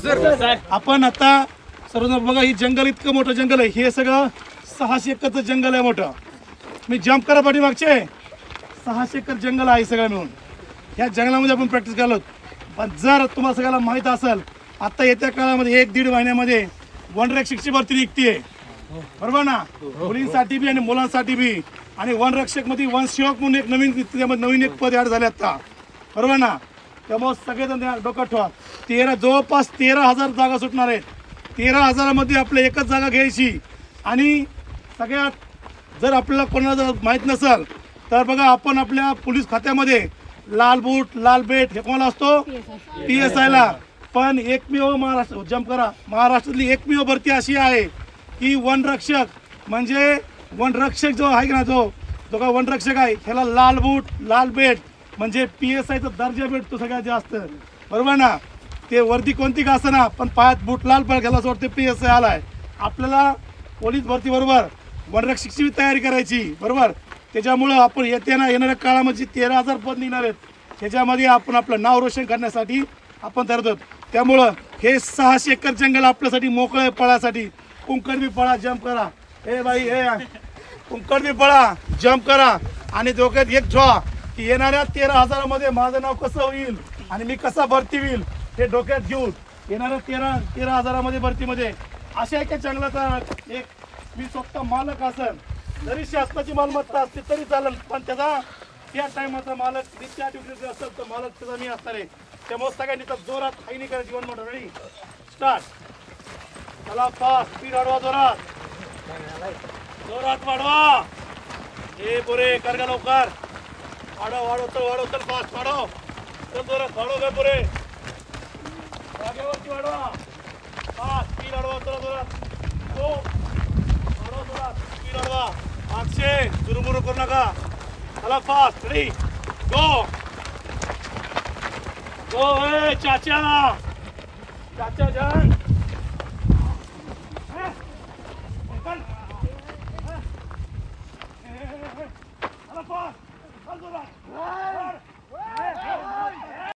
आपण आता सर्वजण बघा, ही जंगल इतकं मोठं जंगल आहे. हे सगळं 600 एकरचं जंगल आहे मोठं. मी जम्प करा पाठीमागचे 600 एकर जंगल आहे सगळं मिळून. ह्या जंगलामध्ये आपण प्रॅक्टिस करलो. पण जर तुम्हाला सगळ्याला माहीत असेल, आता येत्या काळामध्ये 1-1.5 महिन्यामध्ये वनरक्षकची भरती निघते, बरोबर ना, मुलींसाठी बी आणि मुलांसाठी बी. आणि वनरक्षक मध्ये वनसेवक म्हणून एक नवीन एक पद ऍड झाले आता, बरोबर ना. त्यामुळे सगळेजण डोक्यात ठेवा. जवळपास 13,000 जागा सुटणार आहेत. 13,000मध्ये आपल्या एकच जागा घ्यायची. आणि सगळ्यात जर आपल्याला कोणाला जर माहीत नसेल तर बघा, आपण आपल्या पोलीस खात्यामध्ये लाल बूट लाल बेट हे कोणाला असतो? PSI ला. पण एकमेव महाराष्ट्र जम्प करा महाराष्ट्रातली एकमेव भरती अशी आहे की वनरक्षक म्हणजे वनरक्षक जो आहे की ना, जो का वनरक्षक आहे ह्याला लाल बूट लाल बेट म्हणजे PSIचा दर्जा भेटतो सगळ्यात जास्त, बरोबर ना. ते वर्दी कोणती का असं ना, पण पायात बूट लाल पण घ्यायला असं वाटतं PSI आलाय. आपल्याला पोलीस भरती बरोबर वनरक्षकची तयारी करायची, बरोबर. त्याच्यामुळं आपण येणाऱ्या काळामध्ये 13,000 पद निघणार आहेत. त्याच्यामध्ये आपण आपलं नाव रोशन करण्यासाठी आपण तयार होतो. त्यामुळं हे 600 एकर जंगल आपल्यासाठी मोकळं आहे पळासाठी. कुंकड बी पळा, जम्प करा. हे बाई हे कुंकड बी पळा, जम्प करा. आणि डोक्यात एक ठेवा की येणाऱ्या 13,000मध्ये माझं नाव कसं होईल आणि मी कसा भरती होईल हे डोक्यात घेऊन येणाऱ्या 13,000मध्ये भरतीमध्ये अशा एका जंगलाचा एक मी स्वतः मालक असेल. जरी शासनाची मालमत्ता असते तरी चालेल, पण त्याचा त्या टायमाचा मालक त्या ड्युटीचा असेल तर मालक त्याचा मी असणार आहे. त्यामुळे सगळ्यांनी तर जोरात हायनी करा. जीवन मोठं रेडी स्टार्ट. चला फास्ट स्पीड वाढवा, जोरात वाढवा. हे पुरे कर का लवकर, वाढव चल फास्ट वाढव, चल जोरात वाढव का पुरे, जागेवरती वाढवा, फास्ट स्पीड वाढवा, चला जोरात गो, वाढव जोरात स्पीड वाढवा. मागचे जुरुमुरू करू नका. चला फास्ट रेडी गो गो. ए चाचा जान